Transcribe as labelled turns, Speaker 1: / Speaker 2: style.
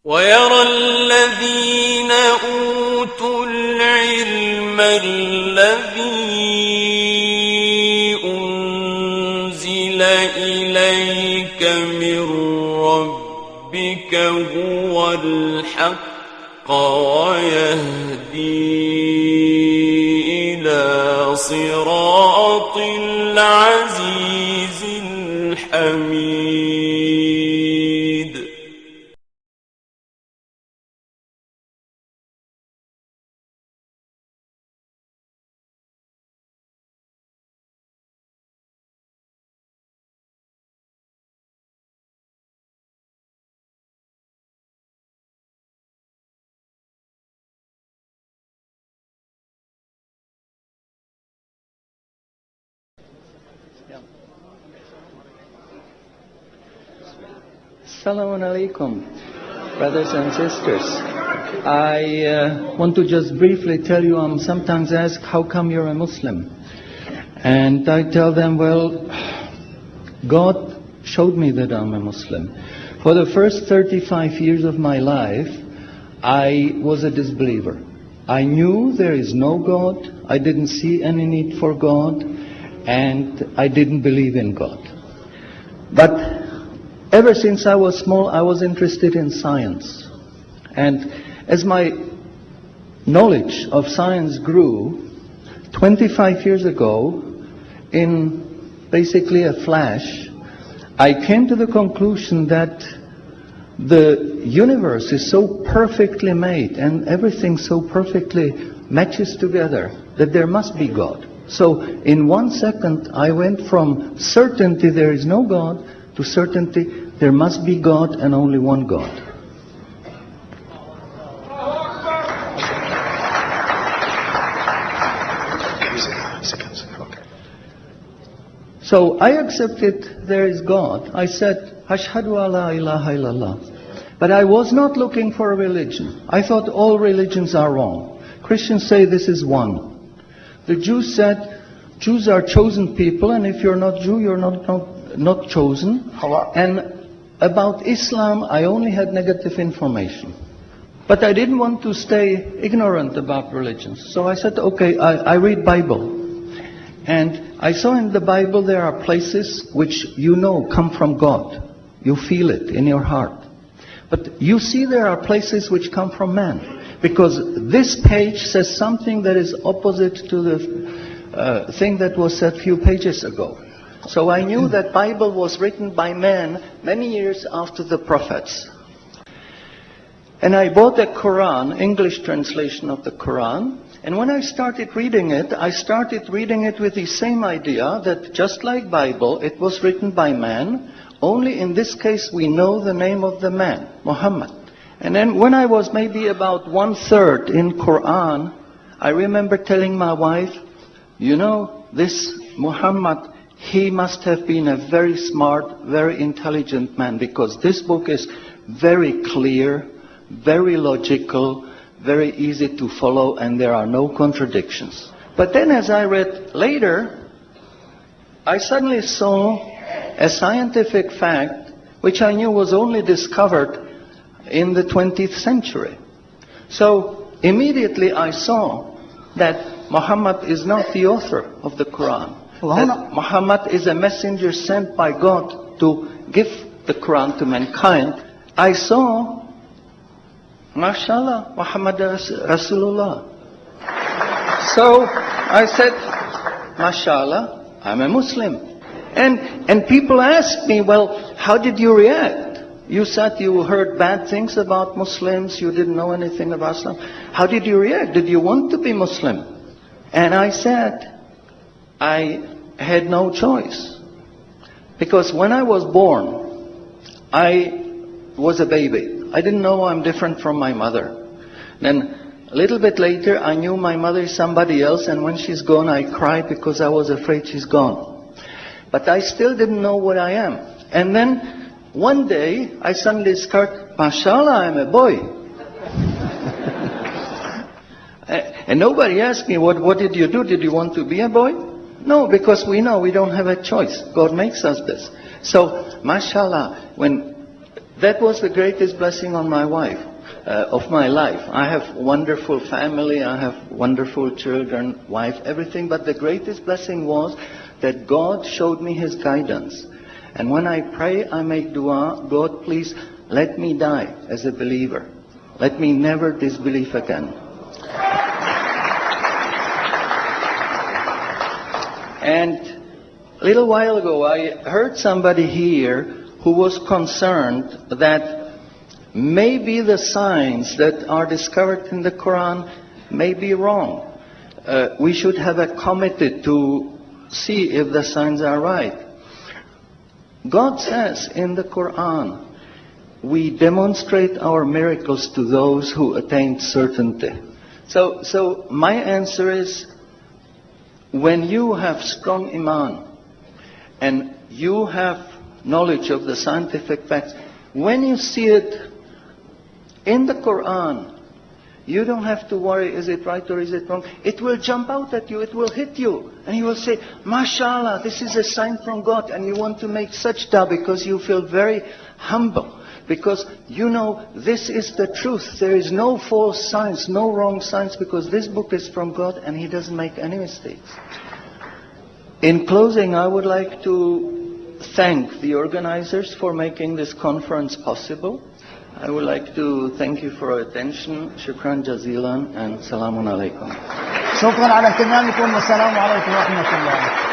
Speaker 1: ويرى الذين أوتوا العلم الذي أنزل إليك من ربك هو الحق ويهدي إلى صراط العزيز الحميد.
Speaker 2: Assalamu alaikum, brothers and sisters. I want to just briefly tell you, I'm sometimes asked, how come you're a Muslim? And I tell them, well, God showed me that I'm a Muslim. For the first 35 years of my life, I was a disbeliever. I knew there is no God, I didn't see any need for God, and I didn't believe in God. But ever since I was small, I was interested in science. And as my knowledge of science grew, 25 years ago, in basically a flash, I came to the conclusion that the universe is so perfectly made and everything so perfectly matches together that there must be God. So in 1 second, I went from certainty there is no God to certainty there must be God and only one God. So I accepted there is God. I said, Ashhadu alla ilaha illallah. But I was not looking for a religion. I thought all religions are wrong. Christians say this is one. The Jews said, Jews are chosen people, and if you're not Jew, you're not chosen. And about Islam, I only had negative information. But I didn't want to stay ignorant about religions. So I said, okay, I read Bible. And I saw in the Bible there are places which you know come from God. You feel it in your heart. But you see there are places which come from man. Because this page says something that is opposite to the thing that was said a few pages ago. So I knew that Bible was written by men many years after the prophets. And I bought a Quran, English translation of the Quran. And when I started reading it with the same idea that just like Bible, it was written by man. Only in this case we know the name of the man, Muhammad. And then when I was maybe about 1/3 in Quran, I remember telling my wife, you know, this Muhammad, he must have been a very smart, very intelligent man, because this book is very clear, very logical, very easy to follow, and there are no contradictions. But then as I read later, I suddenly saw a scientific fact which I knew was only discovered in the 20th century. So immediately I saw that Muhammad is not the author of the Quran. That Muhammad is a messenger sent by God to give the Quran to mankind. I saw, mashallah, Muhammad Rasulullah. So I said, mashallah, I'm a Muslim. And people asked me, well, how did you react? You said you heard bad things about Muslims, you didn't know anything about Islam. How did you react? Did you want to be Muslim? And I said, I had no choice. Because when I was born, I was a baby. I didn't know I'm different from my mother. Then a little bit later, I knew my mother is somebody else, and when she's gone, I cried because I was afraid she's gone. But I still didn't know what I am. And then one day, I suddenly discovered, mashallah, I'm a boy. And nobody asked me, what did you do? Did you want to be a boy? No, because we know we don't have a choice. God makes us this. So, mashallah, when That was the greatest blessing on my wife, of my life. I have wonderful family, I have wonderful children, wife, everything. But the greatest blessing was that God showed me His guidance. And when I pray, I make dua, God, please let me die as a believer. Let me never disbelieve again. And a little while ago, I heard somebody here who was concerned that maybe the signs that are discovered in the Quran may be wrong. We should have a committee to see if the signs are right. God says in the Quran, we demonstrate our miracles to those who attain certainty. So my answer is, when you have strong iman and you have knowledge of the scientific facts, when you see it in the Quran, you don't have to worry, is it right or is it wrong? It will jump out at you, it will hit you. And you will say, MashaAllah, this is a sign from God. And you want to make sajda because you feel very humble. Because you know this is the truth. There is no false science, no wrong science, because this book is from God and He doesn't make any mistakes. In closing, I would like to thank the organizers for making this conference possible. I would like to thank you for your attention. Shukran jazilan and salamun alaikum.
Speaker 3: شكرا على اهتمامكم والسلام عليكم ورحمة الله.